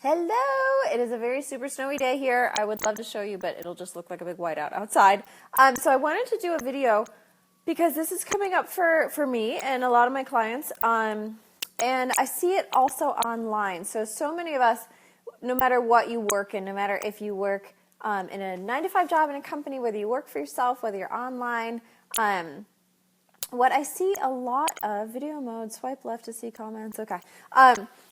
Hello! It is a very super snowy day here. I would love to show you, but it'll just look like a big whiteout outside. So I wanted to do a video because this is coming up for me and a lot of my clients. And I see it also online. So many of us, no matter what you work in, no matter if you work in a 9-to-5 job in a company, whether you work for yourself, whether you're online, what I see a lot of, video mode, swipe left to see comments, okay.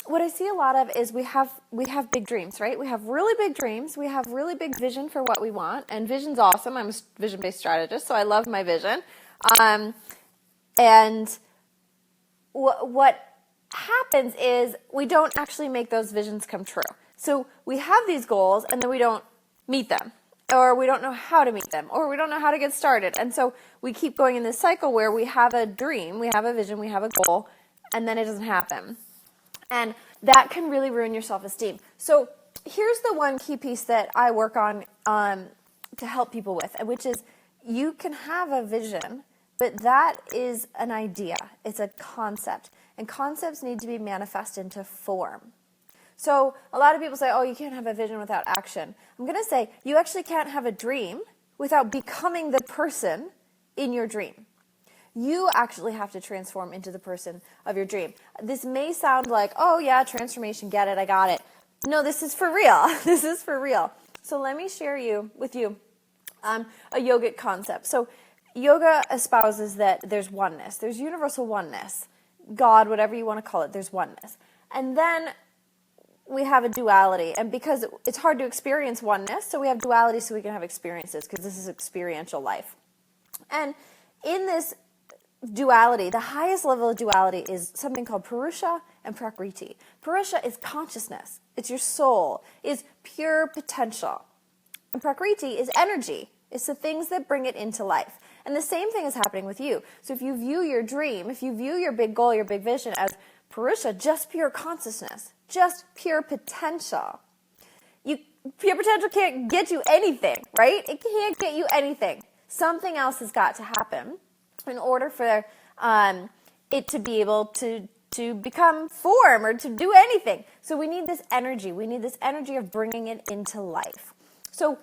What I see a lot of is we have big dreams, right? We have really big dreams. We have really big vision for what we want, and vision's awesome. I'm a vision-based strategist, so I love my vision. And what happens is we don't actually make those visions come true. So we have these goals, and then we don't meet them, or we don't know how to meet them, or we don't know how to get started. And so we keep going in this cycle where we have a dream, we have a vision, we have a goal, and then it doesn't happen. And that can really ruin your self-esteem. So here's the one key piece that I work on to help people with, which is you can have a vision, but that is an idea. It's a concept. And concepts need to be manifested into form. So a lot of people say, oh, you can't have a vision without action. I'm going to say you actually can't have a dream without becoming the person in your dream. You actually have to transform into the person of your dream. This may sound like, oh yeah, transformation, get it, I got it. No, this is for real. This is for real. So let me share with you a yogic concept. So yoga espouses that there's oneness. There's universal oneness. God, whatever you want to call it, there's oneness. And then we have a duality. And because it's hard to experience oneness, so we have duality so we can have experiences, because this is experiential life. And in this duality, the highest level of duality is something called Purusha and Prakriti. Purusha is consciousness. It's your soul. It's pure potential. And Prakriti is energy. It's the things that bring it into life. And the same thing is happening with you. So if you view your dream, if you view your big goal, your big vision as Purusha, just pure consciousness, just pure potential, pure potential can't get you anything, right? It can't get you anything. Something else has got to happen in order for it to be able to become form or to do anything. So we need this energy. We need this energy of bringing it into life. So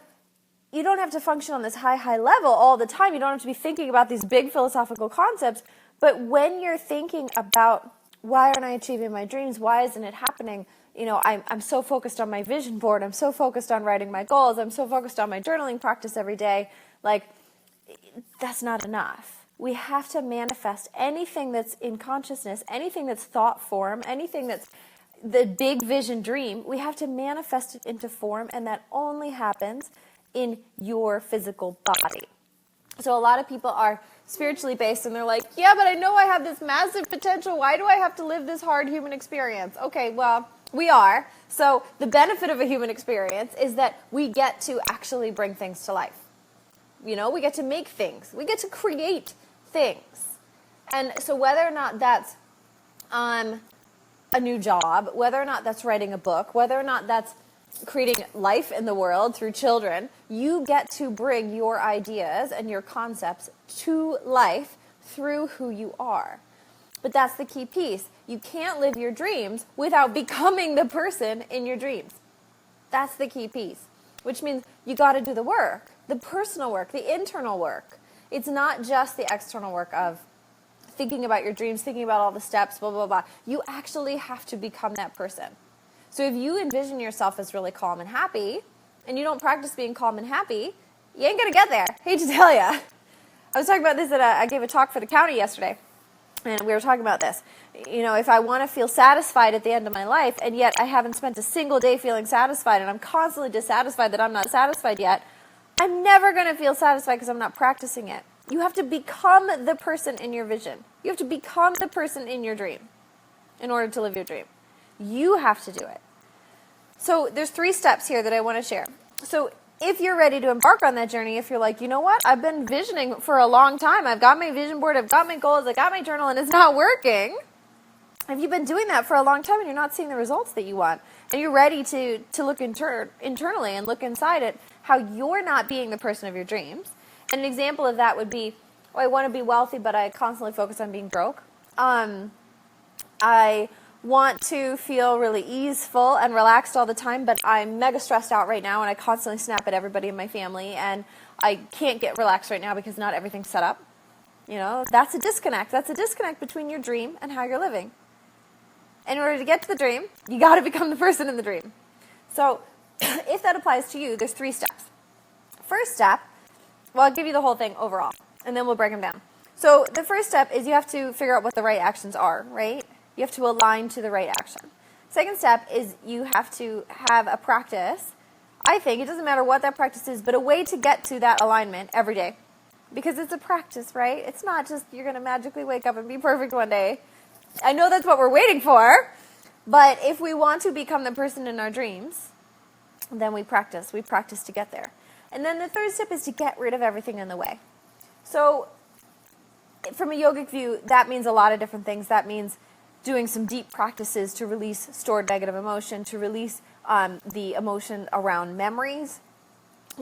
you don't have to function on this high level all the time. You don't have to be thinking about these big philosophical concepts. But when you're thinking about, why aren't I achieving my dreams? Why isn't it happening? You know, I'm so focused on my vision board. I'm so focused on writing my goals. I'm so focused on my journaling practice every day. Like, that's not enough. We have to manifest anything that's in consciousness, anything that's thought form, anything that's the big vision dream. We have to manifest it into form, and that only happens in your physical body. So a lot of people are spiritually based, and they're like, yeah, but I know I have this massive potential. Why do I have to live this hard human experience? Okay, well, we are. So the benefit of a human experience is that we get to actually bring things to life. You know, we get to make things. We get to create things. And so whether or not that's a new job, whether or not that's writing a book, whether or not that's creating life in the world through children, you get to bring your ideas and your concepts to life through who you are. But that's the key piece. You can't live your dreams without becoming the person in your dreams. That's the key piece, which means you got to do the work, the personal work, the internal work. It's not just the external work of thinking about your dreams, thinking about all the steps, blah, blah, blah. You actually have to become that person. So if you envision yourself as really calm and happy, and you don't practice being calm and happy, you ain't going to get there. Hate to tell you. I was talking about this I gave a talk for the county yesterday, and we were talking about this. You know, if I want to feel satisfied at the end of my life, and yet I haven't spent a single day feeling satisfied, and I'm constantly dissatisfied that I'm not satisfied yet, I'm never going to feel satisfied because I'm not practicing it. You have to become the person in your vision. You have to become the person in your dream in order to live your dream. You have to do it. So there's 3 steps here that I want to share. So if you're ready to embark on that journey, if you're like, you know what, I've been visioning for a long time. I've got my vision board, I've got my goals, I've got my journal, and it's not working. If you've been doing that for a long time and you're not seeing the results that you want, and you're ready to look internally and look inside at how you're not being the person of your dreams. And an example of that would be, oh, I want to be wealthy, but I constantly focus on being broke. I want to feel really easeful and relaxed all the time, but I'm mega stressed out right now and I constantly snap at everybody in my family and I can't get relaxed right now because not everything's set up. You know, that's a disconnect. That's a disconnect between your dream and how you're living. In order to get to the dream, you got to become the person in the dream. So if that applies to you, there's 3 steps. First step, well, I'll give you the whole thing overall, and then we'll break them down. So the first step is you have to figure out what the right actions are, right? You have to align to the right action. Second step is you have to have a practice. I think it doesn't matter what that practice is, but a way to get to that alignment every day. Because it's a practice, right? It's not just you're going to magically wake up and be perfect one day. I know that's what we're waiting for, but if we want to become the person in our dreams, then we practice. We practice to get there. And then the third step is to get rid of everything in the way. So from a yogic view, that means a lot of different things. That means doing some deep practices to release stored negative emotion, to release the emotion around memories.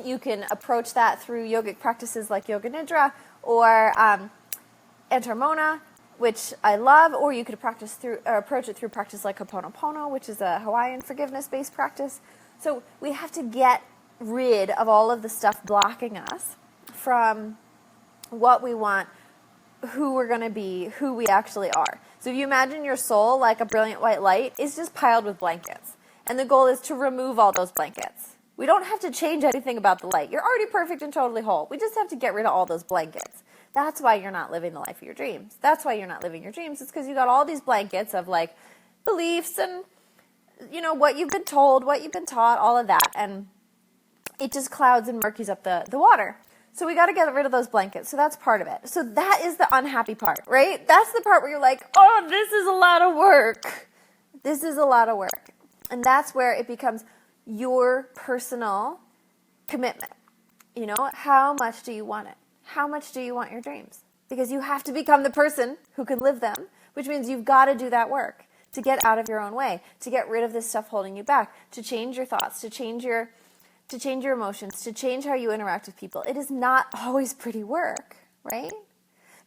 You can approach that through yogic practices like Yoga Nidra or Antarmona, which I love, or you could approach it through practice like Ho'oponopono, which is a Hawaiian forgiveness-based practice. So we have to get rid of all of the stuff blocking us from what we want, who we're going to be, who we actually are. So if you imagine your soul like a brilliant white light, it's just piled with blankets. And the goal is to remove all those blankets. We don't have to change anything about the light. You're already perfect and totally whole. We just have to get rid of all those blankets. That's why you're not living the life of your dreams. That's why you're not living your dreams. It's because you got all these blankets of like beliefs and, you know, what you've been told, what you've been taught, all of that. And it just clouds and murkies up the water. So we got to get rid of those blankets. So that's part of it. So that is the unhappy part, right? That's the part where you're like, oh, this is a lot of work. This is a lot of work. And that's where it becomes your personal commitment. You know, how much do you want it? How much do you want your dreams? Because you have to become the person who can live them, which means you've got to do that work to get out of your own way, to get rid of this stuff holding you back, to change your thoughts, to change your emotions, to change how you interact with people. It is not always pretty work, right?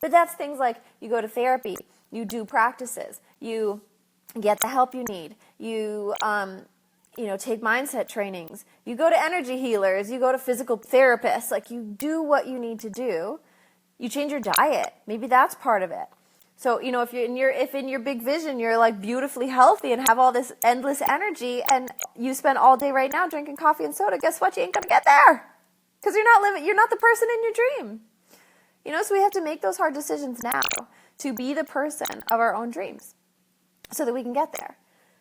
But that's things like you go to therapy, you do practices, you get the help you need, you take mindset trainings, you go to energy healers, you go to physical therapists, like you do what you need to do. You change your diet. Maybe that's part of it. So, you know, if in your big vision, you're like beautifully healthy and have all this endless energy and you spend all day right now drinking coffee and soda, guess what? You ain't going to get there because you're not the person in your dream. You know, so we have to make those hard decisions now to be the person of our own dreams so that we can get there.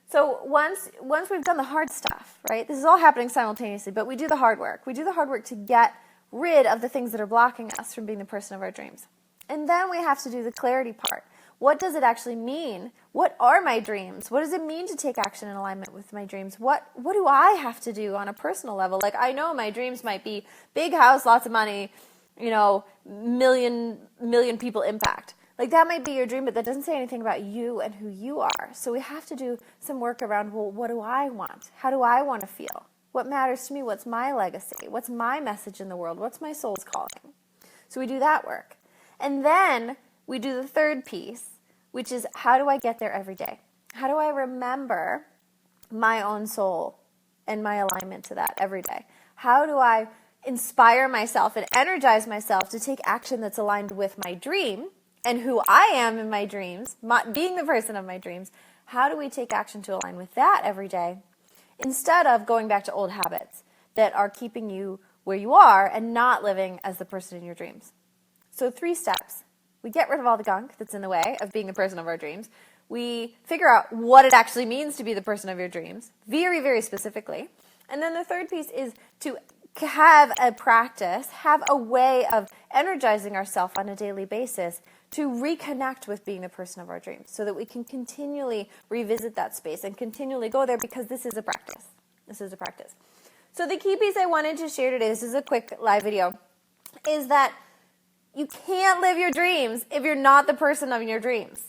So once we've done the hard stuff, right? This is all happening simultaneously, but we do the hard work. We do the hard work to get rid of the things that are blocking us from being the person of our dreams. And then we have to do the clarity part. What does it actually mean? What are my dreams? What does it mean to take action in alignment with my dreams? What do I have to do on a personal level? Like, I know my dreams might be big house, lots of money, you know, million people impact. Like, that might be your dream, but that doesn't say anything about you and who you are. So we have to do some work around, well, what do I want? How do I want to feel? What matters to me? What's my legacy? What's my message in the world? What's my soul's calling? So we do that work. And then we do the third piece, which is how do I get there every day? How do I remember my own soul and my alignment to that every day? How do I inspire myself and energize myself to take action that's aligned with my dream and who I am in my dreams, being the person of my dreams? How do we take action to align with that every day instead of going back to old habits that are keeping you where you are and not living as the person in your dreams? So 3 steps. We get rid of all the gunk that's in the way of being the person of our dreams. We figure out what it actually means to be the person of your dreams, very, very specifically. And then the third piece is to have a practice, have a way of energizing ourselves on a daily basis to reconnect with being the person of our dreams so that we can continually revisit that space and continually go there because this is a practice. This is a practice. So the key piece I wanted to share today, this is a quick live video, is that you can't live your dreams if you're not the person of your dreams.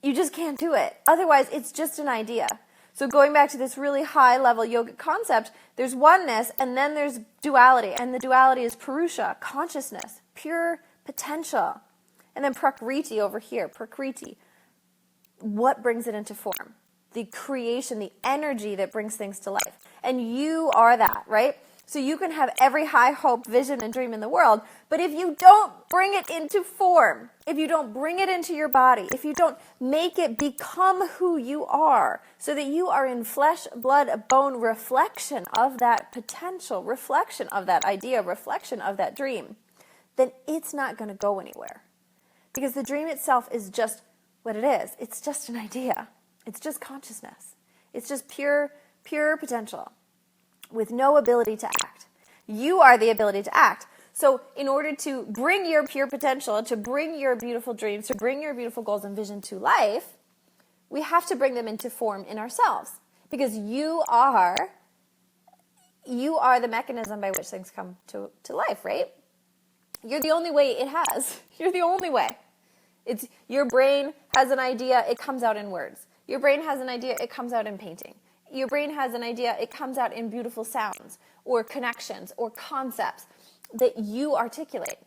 You just can't do it. Otherwise, it's just an idea. So going back to this really high-level yogic concept, there's oneness, and then there's duality. And the duality is Purusha, consciousness, pure potential. And then Prakriti over here, Prakriti. What brings it into form? the creation, the energy that brings things to life. And you are that, right? So you can have every high hope, vision, and dream in the world, but if you don't bring it into form, if you don't bring it into your body, if you don't make it become who you are, so that you are in flesh, blood, bone reflection of that potential, reflection of that idea, reflection of that dream, then it's not going to go anywhere. Because the dream itself is just what it is. It's just an idea. It's just consciousness. It's just pure potential with no ability to act. You are the ability to act. So in order to bring your pure potential, to bring your beautiful dreams, to bring your beautiful goals and vision to life, we have to bring them into form in ourselves. Because you are the mechanism by which things come to life, right? You're the only way it has. You're the only way. It's your brain has an idea, it comes out in words. Your brain has an idea, it comes out in painting. Your brain has an idea, it comes out in beautiful sounds or connections or concepts that you articulate.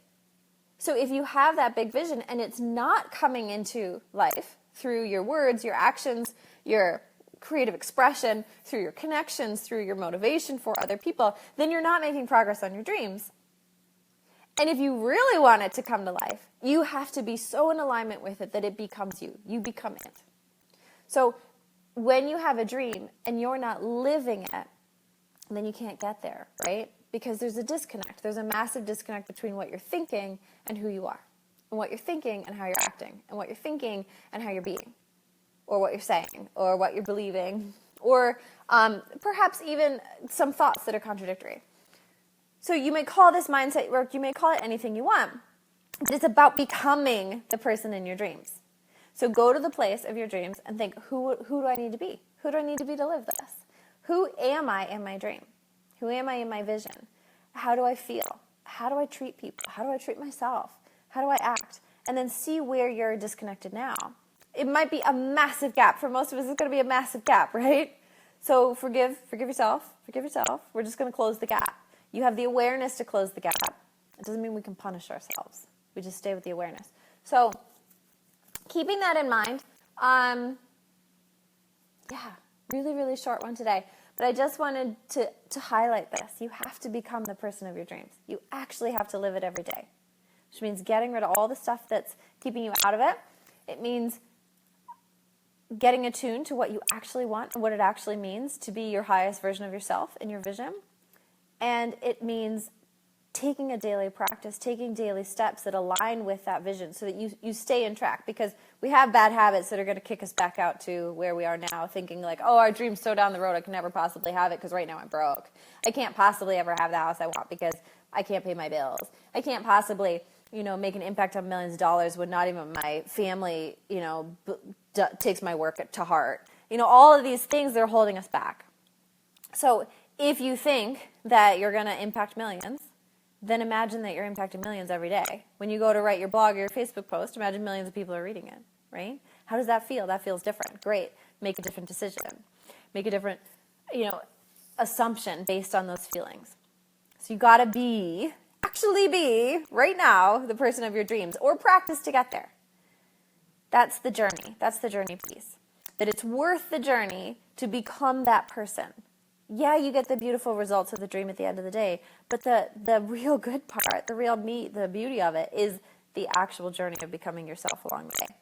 So if you have that big vision and it's not coming into life through your words, your actions, your creative expression, through your connections, through your motivation for other people, then you're not making progress on your dreams. And if you really want it to come to life, you have to be so in alignment with it that it becomes you. You become it. So when you have a dream and you're not living it, then you can't get there, right? Because there's a disconnect. There's a massive disconnect between what you're thinking and who you are, and what you're thinking and how you're acting, and what you're thinking and how you're being, or what you're saying, or what you're believing, or perhaps even some thoughts that are contradictory. So you may call this mindset work, you may call it anything you want, but it's about becoming the person in your dreams. So go to the place of your dreams and think, who do I need to be? Who do I need to be to live this? Who am I in my dream? Who am I in my vision? How do I feel? How do I treat people? How do I treat myself? How do I act? And then see where you're disconnected now. It might be a massive gap. For most of us, it's going to be a massive gap, right? So forgive yourself. Forgive yourself. We're just going to close the gap. You have the awareness to close the gap. It doesn't mean we can punish ourselves. We just stay with the awareness. So keeping that in mind, really, really short one today. But I just wanted to highlight this. You have to become the person of your dreams. You actually have to live it every day, which means getting rid of all the stuff that's keeping you out of it. It means getting attuned to what you actually want and what it actually means to be your highest version of yourself in your vision. And it means taking a daily practice, taking daily steps that align with that vision so that you stay in track, because we have bad habits that are going to kick us back out to where we are now, thinking like, oh, our dream's so down the road, I can never possibly have it because right now I'm broke. I can't possibly ever have the house I want because I can't pay my bills. I can't possibly, make an impact on millions of dollars when not even my family, takes my work to heart. All of these things, they're holding us back. So if you think that you're going to impact millions, then imagine that you're impacting millions every day. When you go to write your blog or your Facebook post, imagine millions of people are reading it, right? How does that feel? That feels different. Great. Make a different decision. Make a different, assumption based on those feelings. So you got to actually be, right now, the person of your dreams, or practice to get there. That's the journey. That's the journey piece. That it's worth the journey to become that person. Yeah, you get the beautiful results of the dream at the end of the day, but the real good part, the real meat, the beauty of it is the actual journey of becoming yourself along the way.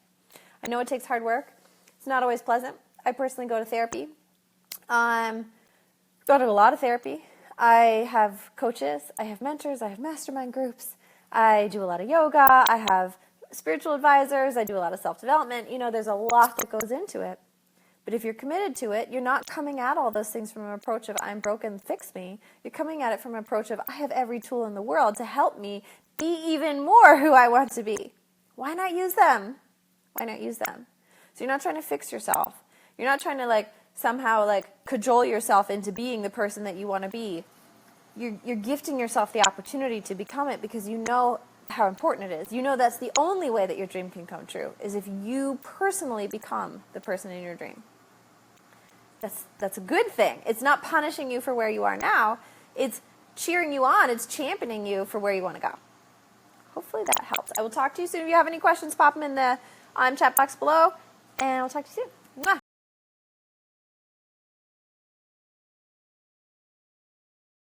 I know it takes hard work. It's not always pleasant. I personally go to therapy. Go to a lot of therapy. I have coaches, I have mentors, I have mastermind groups. I do a lot of yoga. I have spiritual advisors. I do a lot of self-development. There's a lot that goes into it. But if you're committed to it, you're not coming at all those things from an approach of I'm broken, fix me. You're coming at it from an approach of I have every tool in the world to help me be even more who I want to be. Why not use them? Why not use them? So you're not trying to fix yourself. You're not trying to somehow cajole yourself into being the person that you want to be. You're gifting yourself the opportunity to become it because you know how important it is. You know that's the only way that your dream can come true, is if you personally become the person in your dream. That's a good thing. It's not punishing you for where you are now. It's cheering you on. It's championing you for where you want to go. Hopefully that helps. I will talk to you soon. If you have any questions, pop them in the chat box below, and I'll talk to you soon.